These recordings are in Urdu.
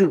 2।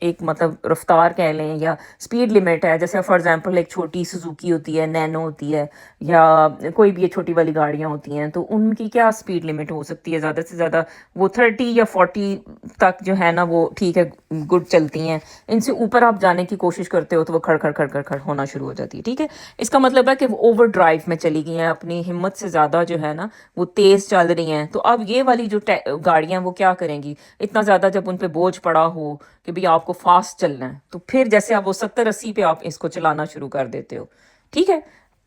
ایک مطلب رفتار کہہ لیں یا اسپیڈ لمٹ ہے، جیسے فار ایگزامپل ایک چھوٹی سزوکی ہوتی ہے، نینو ہوتی ہے، یا کوئی بھی یہ چھوٹی والی گاڑیاں ہوتی ہیں، تو ان کی کیا اسپیڈ لمٹ ہو سکتی ہے؟ زیادہ سے زیادہ وہ 30 یا 40 تک جو ہے نا وہ ٹھیک ہے، گڈ چلتی ہیں. ان سے اوپر آپ جانے کی کوشش کرتے ہو تو وہ کھڑ کھڑ کھڑ کھڑ کھڑ ہونا شروع ہو جاتی ہے. ٹھیک ہے، اس کا مطلب ہے کہ وہ اوور ڈرائیو میں چلی گئی ہیں، اپنی ہمت سے زیادہ جو ہے نا وہ تیز چل رہی ہیں. تو اب یہ والی جو گاڑیاں وہ کیا کریں گی، اتنا زیادہ جب ان پہ بوجھ پڑا ہو کہ بھئی آپ کو فاسٹ چلنا ہے، تو پھر جیسے آپ وہ 70-80 پہ آپ اس کو چلانا شروع کر دیتے ہو، ٹھیک ہے،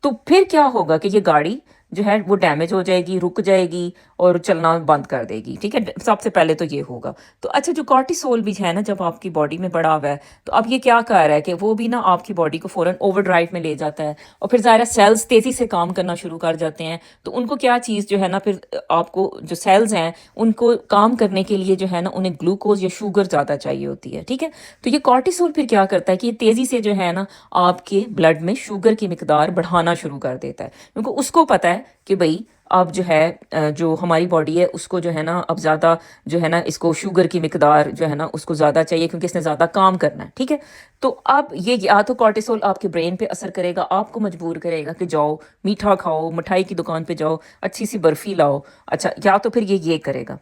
تو پھر کیا ہوگا کہ یہ گاڑی جو ہے وہ ڈیمیج ہو جائے گی، رک جائے گی اور چلنا بند کر دے گی. ٹھیک ہے، سب سے پہلے تو یہ ہوگا. تو اچھا، جو کارٹیسول بھی ہے نا جب آپ کی باڈی میں بڑا ہوا ہے، تو اب یہ کیا کر رہا ہے کہ وہ بھی نا آپ کی باڈی کو فوراً اوور ڈرائیو میں لے جاتا ہے، اور پھر ظاہر سیلز تیزی سے کام کرنا شروع کر جاتے ہیں. تو ان کو کیا چیز جو ہے نا، پھر آپ کو جو سیلز ہیں ان کو کام کرنے کے لیے جو ہے نا انہیں گلوکوز یا شوگر زیادہ چاہیے ہوتی ہے. ٹھیک ہے، تو یہ کارٹیسول پھر کیا کرتا ہے کہ یہ تیزی سے جو ہے نا آپ کے بلڈ میں شوگر کی مقدار بڑھانا شروع کر دیتا ہے، کیونکہ اس کو پتہ ہے کہ بھئی اب جو ہے جو ہماری باڈی ہے اس کو جو ہے نا اب زیادہ جو ہے نا اس کو شوگر کی مقدار جو ہے نا اس کو زیادہ چاہیے، کیونکہ اس نے زیادہ کام کرنا ہے. ٹھیک ہے، تو اب یہ یا تو کارٹیسول آپ کے برین پہ اثر کرے گا، آپ کو مجبور کرے گا کہ جاؤ میٹھا کھاؤ، مٹھائی کی دکان پہ جاؤ، اچھی سی برفی لاؤ. اچھا، یا تو پھر یہ کرے گا،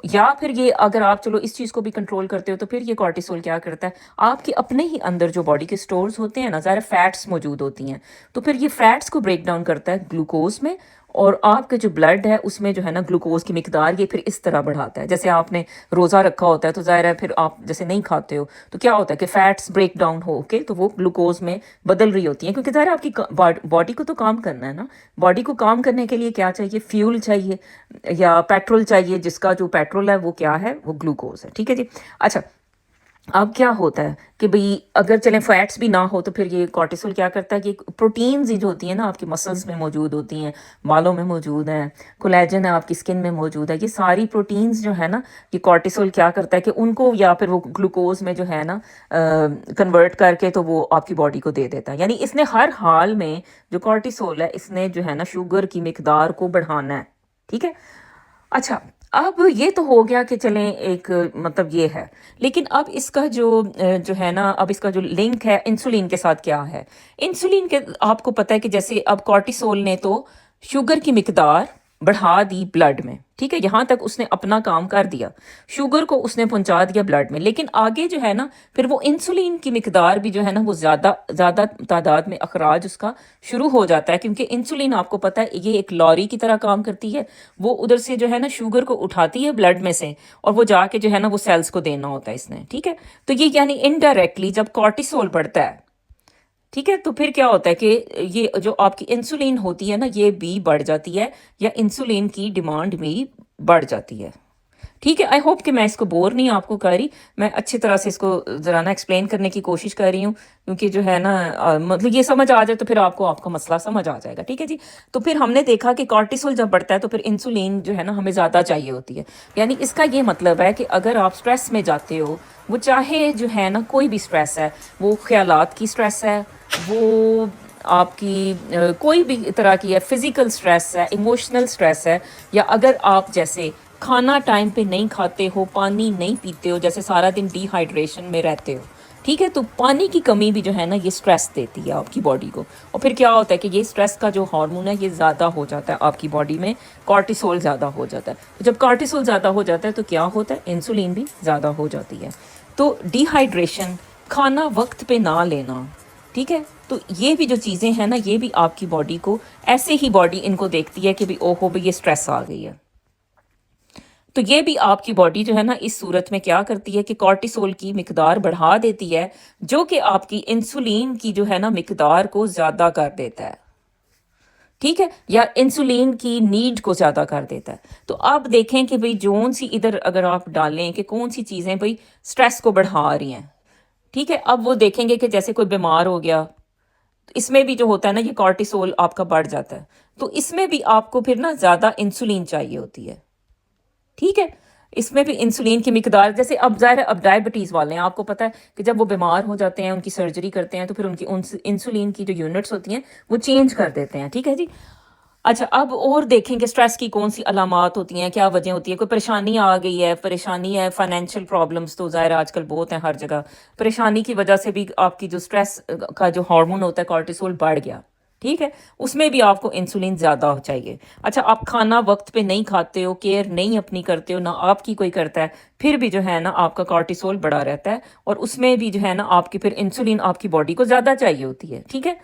یا پھر یہ اگر آپ چلو اس چیز کو بھی کنٹرول کرتے ہو تو پھر یہ کارٹیسول کیا کرتا ہے، آپ کے اپنے ہی اندر جو باڈی کے سٹورز ہوتے ہیں نا، ظاہر فیٹس موجود ہوتی ہیں، تو پھر یہ فیٹس کو بریک ڈاؤن کرتا ہے گلوکوز میں، اور آپ کا جو بلڈ ہے اس میں جو ہے نا گلوکوز کی مقدار یہ پھر اس طرح بڑھاتا ہے. جیسے آپ نے روزہ رکھا ہوتا ہے تو ظاہر ہے پھر آپ جیسے نہیں کھاتے ہو تو کیا ہوتا ہے کہ فیٹس بریک ڈاؤن ہو کے تو وہ گلوکوز میں بدل رہی ہوتی ہیں، کیونکہ ظاہر ہے آپ کی باڈی کو تو کام کرنا ہے نا. باڈی کو کام کرنے کے لیے کیا چاہیے، فیول چاہیے یا پیٹرول چاہیے، جس کا جو پیٹرول ہے وہ کیا ہے، وہ گلوکوز ہے. ٹھیک ہے جی. اچھا، اب کیا ہوتا ہے کہ بھئی اگر چلیں فیٹس بھی نہ ہو تو پھر یہ کارٹیسول کیا کرتا ہے کہ پروٹینز ہی جو ہوتی ہیں نا آپ کی مسلز میں موجود ہوتی ہیں، بالوں میں موجود ہیں، کولیجن ہے آپ کی اسکن میں موجود ہے، یہ ساری پروٹینز جو ہے نا یہ کارٹیسول کیا کرتا ہے کہ ان کو یا پھر وہ گلوکوز میں جو ہے نا کنورٹ کر کے تو وہ آپ کی باڈی کو دے دیتا ہے. یعنی اس نے ہر حال میں جو کارٹیسول ہے اس نے جو ہے نا شوگر کی مقدار کو بڑھانا ہے. ٹھیک ہے. اچھا، اب یہ تو ہو گیا کہ چلیں ایک مطلب یہ ہے، لیکن اب اس کا جو ہے نا اب اس کا جو لنک ہے انسولین کے ساتھ کیا ہے. انسولین کے آپ کو پتہ ہے کہ جیسے اب کارٹیسول نے تو شوگر کی مقدار بڑھا دی بلڈ میں، ٹھیک ہے، یہاں تک اس نے اپنا کام کر دیا، شوگر کو اس نے پہنچا دیا بلڈ میں. لیکن آگے جو ہے نا پھر وہ انسولین کی مقدار بھی جو ہے نا وہ زیادہ زیادہ تعداد میں اخراج اس کا شروع ہو جاتا ہے، کیونکہ انسولین آپ کو پتہ ہے یہ ایک لوری کی طرح کام کرتی ہے. وہ ادھر سے جو ہے نا شوگر کو اٹھاتی ہے بلڈ میں سے، اور وہ جا کے جو ہے نا وہ سیلز کو دینا ہوتا ہے اس نے. ٹھیک ہے، تو یہ یعنی انڈائریکٹلی جب کارٹیسول بڑھتا ہے، ٹھیک ہے، تو پھر کیا ہوتا ہے کہ یہ جو آپ کی انسولین ہوتی ہے نا یہ بھی بڑھ جاتی ہے، یا انسولین کی ڈیمانڈ بھی بڑھ جاتی ہے. ٹھیک ہے، آئی ہوپ کہ میں اس کو بور نہیں آپ کو کر رہی، میں اچھی طرح سے اس کو ذرا نا ایکسپلین کرنے کی کوشش کر رہی ہوں، کیونکہ جو ہے نا مطلب یہ سمجھ آ جائے تو پھر آپ کو آپ کا مسئلہ سمجھ آ جائے گا. ٹھیک ہے جی. تو پھر ہم نے دیکھا کہ کارٹیسول جب بڑھتا ہے تو پھر انسولین جو ہے نا ہمیں زیادہ چاہیے ہوتی ہے. یعنی اس کا یہ مطلب ہے کہ اگر آپ سٹریس میں جاتے ہو، وہ چاہے جو ہے نا کوئی بھی سٹریس ہے، وہ خیالات کی سٹریس ہے، وہ آپ کی کوئی بھی طرح کی ہے، فزیکل سٹریس ہے، ایموشنل سٹریس ہے، یا اگر آپ جیسے کھانا ٹائم پہ نہیں کھاتے ہو، پانی نہیں پیتے ہو، جیسے سارا دن ڈی ہائیڈریشن میں رہتے ہو، ٹھیک ہے، تو پانی کی کمی بھی جو ہے نا یہ سٹریس دیتی ہے آپ کی باڈی کو. اور پھر کیا ہوتا ہے کہ یہ سٹریس کا جو ہارمون ہے یہ زیادہ ہو جاتا ہے آپ کی باڈی میں، کارٹیسول زیادہ ہو جاتا ہے. تو جب کارٹیسول زیادہ ہو جاتا ہے تو کیا ہوتا ہے، انسولین بھی زیادہ ہو جاتی ہے. تو ڈی ہائیڈریشن، کھانا وقت پہ نہ لینا، ٹھیک ہے، تو یہ بھی جو چیزیں ہیں نا یہ بھی آپ کی باڈی کو ایسے ہی باڈی ان کو دیکھتی ہے کہ بھی او ہو بھی یہ سٹریس آ گئی ہے. تو یہ بھی آپ کی باڈی جو ہے نا اس صورت میں کیا کرتی ہے کہ کارٹیسول کی مقدار بڑھا دیتی ہے، جو کہ آپ کی انسولین کی جو ہے نا مقدار کو زیادہ کر دیتا ہے. ٹھیک ہے، یا انسولین کی نیڈ کو زیادہ کر دیتا ہے. تو آپ دیکھیں کہ بھئی جون سی ادھر اگر آپ ڈالیں کہ کون سی چیزیں بھئی سٹریس کو بڑھا رہی ہیں. ٹھیک ہے، اب وہ دیکھیں گے کہ جیسے کوئی بیمار ہو گیا، تو اس میں بھی جو ہوتا ہے نا یہ کارٹیسول آپ کا بڑھ جاتا ہے، تو اس میں بھی آپ کو پھر نا زیادہ انسولین چاہیے ہوتی ہے. ٹھیک ہے، اس میں بھی انسولین کی مقدار، جیسے اب ظاہر ہے اب ڈائبٹیز والے ہیں، آپ کو پتہ ہے کہ جب وہ بیمار ہو جاتے ہیں، ان کی سرجری کرتے ہیں، تو پھر ان کی انسولین کی جو یونٹس ہوتی ہیں وہ چینج کر دیتے ہیں. ٹھیک ہے جی. اچھا اب اور دیکھیں کہ اسٹریس کی کون سی علامات ہوتی ہیں، کیا وجہ ہوتی ہے، کوئی پریشانی آ گئی ہے، پریشانی ہے فائنینشیل پرابلمس تو ظاہر آج کل بہت ہیں ہر جگہ، پریشانی کی وجہ سے بھی آپ کی جو اسٹریس کا جو ہارمون ہوتا ہے کارٹیسول بڑھ گیا، ٹھیک ہے، اس میں بھی آپ کو انسولین زیادہ چاہیے۔ اچھا آپ کھانا وقت پہ نہیں کھاتے ہو، کیئر نہیں اپنی کرتے ہو، نہ آپ کی کوئی کرتا ہے، پھر بھی جو ہے نا آپ کا کارٹیسول بڑا رہتا ہے، اور اس میں بھی جو ہے نا آپ کی پھر انسولین آپ کی باڈی کو زیادہ چاہیے ہوتی ہے، ٹھیک ہے۔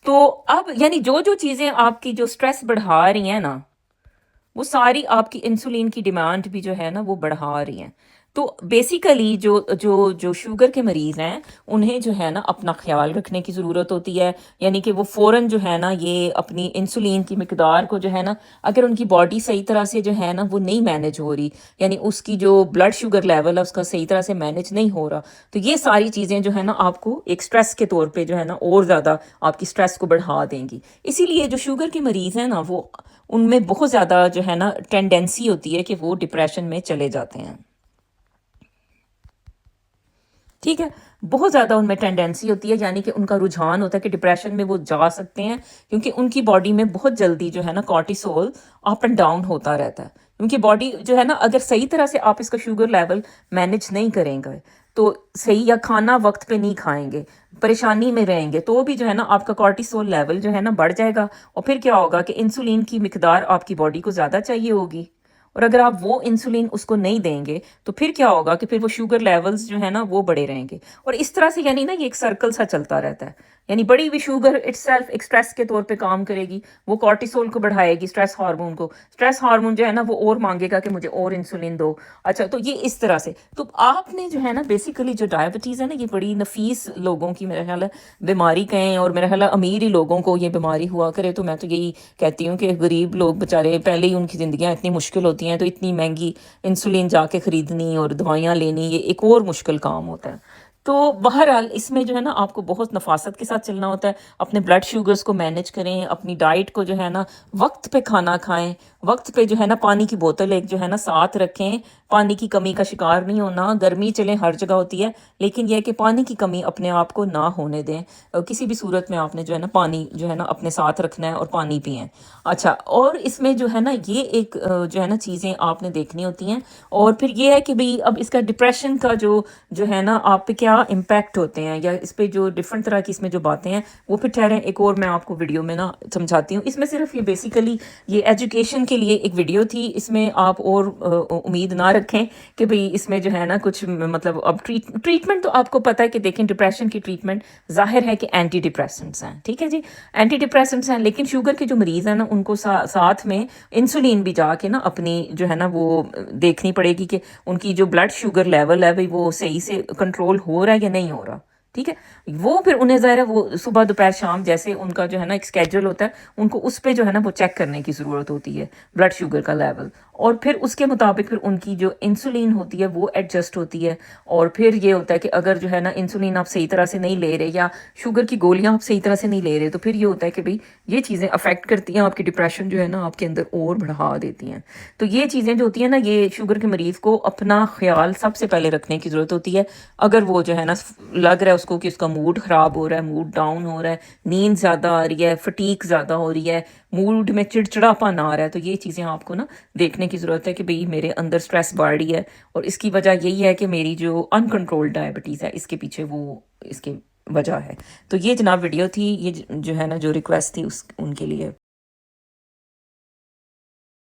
تو اب یعنی جو جو چیزیں آپ کی جو سٹریس بڑھا رہی ہیں نا، وہ ساری آپ کی انسولین کی ڈیمانڈ بھی جو ہے نا وہ بڑھا رہی ہیں۔ تو بیسیکلی جو جو جو شوگر کے مریض ہیں انہیں جو ہے نا اپنا خیال رکھنے کی ضرورت ہوتی ہے، یعنی کہ وہ فوراً جو ہے نا یہ اپنی انسولین کی مقدار کو جو ہے نا، اگر ان کی باڈی صحیح طرح سے جو ہے نا وہ نہیں مینج ہو رہی، یعنی اس کی جو بلڈ شوگر لیول ہے اس کا صحیح طرح سے مینج نہیں ہو رہا، تو یہ ساری چیزیں جو ہے نا آپ کو ایک سٹریس کے طور پہ جو ہے نا اور زیادہ آپ کی سٹریس کو بڑھا دیں گی۔ اسی لیے جو شوگر کے مریض ہیں نا وہ ان میں بہت زیادہ جو ہے نا ٹینڈنسی ہوتی ہے کہ وہ ڈپریشن میں چلے جاتے ہیں، ٹھیک ہے، بہت زیادہ ان میں ٹینڈنسی ہوتی ہے، یعنی کہ ان کا رجحان ہوتا ہے کہ ڈپریشن میں وہ جا سکتے ہیں، کیونکہ ان کی باڈی میں بہت جلدی جو ہے نا کارٹیسول اپ اینڈ ڈاؤن ہوتا رہتا ہے، کیونکہ باڈی جو ہے نا اگر صحیح طرح سے آپ اس کا شوگر لیول مینج نہیں کریں گے تو صحیح، یا کھانا وقت پہ نہیں کھائیں گے، پریشانی میں رہیں گے، تو بھی جو ہے نا آپ کا کارٹیسول لیول جو ہے نا بڑھ جائے گا، اور پھر کیا ہوگا کہ انسولین کی مقدار آپ کی باڈی کو زیادہ چاہیے ہوگی، اور اگر آپ وہ انسولین اس کو نہیں دیں گے تو پھر کیا ہوگا کہ پھر وہ شوگر لیولز جو ہے نا وہ بڑے رہیں گے، اور اس طرح سے یعنی نا یہ ایک سرکل سا چلتا رہتا ہے، یعنی بڑی ہوئی شوگر اٹ سیلف ایک سٹریس کے طور پہ کام کرے گی، وہ کارٹیسول کو بڑھائے گی، سٹریس ہارمون کو، سٹریس ہارمون جو ہے نا وہ اور مانگے گا کہ مجھے اور انسولین دو۔ اچھا تو یہ اس طرح سے، تو آپ نے جو ہے نا بیسیکلی جو ڈائبٹیز ہے نا یہ بڑی نفیس لوگوں کی میرا خیال ہے بیماری کہیں، اور میرا خیال ہے امیر ہی لوگوں کو یہ بیماری ہوا کرے، تو میں تو یہی کہتی ہوں کہ غریب لوگ بےچارے پہلے ہی ان کی زندگیاں اتنی مشکل ہوتی ہیں، تو اتنی مہنگی انسولین جا کے خریدنی اور دوائیاں لینی یہ ایک اور مشکل کام ہوتا ہے۔ تو بہرحال اس میں جو ہے نا آپ کو بہت نفاست کے ساتھ چلنا ہوتا ہے، اپنے بلڈ شوگرز کو مینیج کریں، اپنی ڈائٹ کو جو ہے نا وقت پہ کھانا کھائیں، وقت پہ جو ہے نا پانی کی بوتل ایک جو ہے نا ساتھ رکھیں، پانی کی کمی کا شکار نہیں ہونا، گرمی چلیں ہر جگہ ہوتی ہے لیکن یہ ہے کہ پانی کی کمی اپنے آپ کو نہ ہونے دیں، کسی بھی صورت میں آپ نے جو ہے نا پانی جو ہے نا اپنے ساتھ رکھنا ہے اور پانی پئیں۔ اچھا اور اس میں جو ہے نا یہ ایک جو ہے نا چیزیں آپ نے دیکھنی ہوتی ہیں، اور پھر یہ ہے کہ بھئی اب اس کا ڈپریشن کا جو ہے نا آپ پہ کیا امپیکٹ ہوتے ہیں، یا اس پہ جو ڈفرنٹ طرح کی اس میں جو باتیں ہیں وہ پھر ٹھہریں ایک اور میں آپ کو ویڈیو میں نا سمجھاتی ہوں۔ اس میں صرف یہ بیسیکلی یہ ایجوکیشن کے لیے ایک ویڈیو تھی، اس میں آپ اور امید نہ رکھیں کہ بھئی اس میں جو ہے نا کچھ مطلب اب ٹریٹمنٹ تو آپ کو پتہ ہے کہ دیکھیں ڈپریشن کی ٹریٹمنٹ ظاہر ہے کہ اینٹی ڈپریسنٹس ہیں، ٹھیک ہے جی، اینٹی ڈپریسنٹس ہیں، لیکن شوگر کے جو مریض ہیں نا ان کو ساتھ میں انسولین بھی جا کے نا اپنی جو ہے نا وہ دیکھنی پڑے گی کہ ان کی جو بلڈ شوگر لیول ہے بھئی وہ صحیح سے کنٹرول ہو رہا ہے یا نہیں ہو رہا، ٹھیک ہے، وہ پھر انہیں ظاہر ہے وہ صبح دوپہر شام جیسے ان کا جو ہے نا ایک اسکیجول ہوتا ہے، ان کو اس پہ جو ہے نا وہ چیک کرنے کی ضرورت ہوتی ہے بلڈ شوگر کا لیول، اور پھر اس کے مطابق پھر ان کی جو انسولین ہوتی ہے وہ ایڈجسٹ ہوتی ہے، اور پھر یہ ہوتا ہے کہ اگر جو ہے نا انسولین آپ صحیح طرح سے نہیں لے رہے یا شوگر کی گولیاں آپ صحیح طرح سے نہیں لے رہے تو پھر یہ ہوتا ہے کہ بھئی یہ چیزیں افیکٹ کرتی ہیں، آپ کی ڈپریشن جو ہے نا آپ کے اندر اور بڑھا دیتی ہیں۔ تو یہ چیزیں جو ہوتی ہیں نا یہ شوگر کے مریض کو اپنا خیال سب سے پہلے رکھنے کی ضرورت ہوتی ہے، اگر وہ جو ہے نا لگ رہا ہے اس کو کہ اس کا موڈ خراب ہو رہا ہے، موڈ ڈاؤن ہو رہا ہے، نیند زیادہ آ رہی ہے، فٹیک زیادہ ہو رہی ہے، موڈ میں چڑچڑاپن آ رہا ہے، تو یہ چیزیں آپ کو نا دیکھنے کی ضرورت ہے کہ بھئی میرے اندر سٹریس بڑھ رہی ہے، اور اس کی وجہ یہی ہے کہ میری جو ان کنٹرول ڈائبٹیز ہے اس کے پیچھے وہ اس کی وجہ ہے۔ تو یہ جناب ویڈیو تھی، یہ جو ہے نا جو ریکویسٹ تھی ان کے لیے۔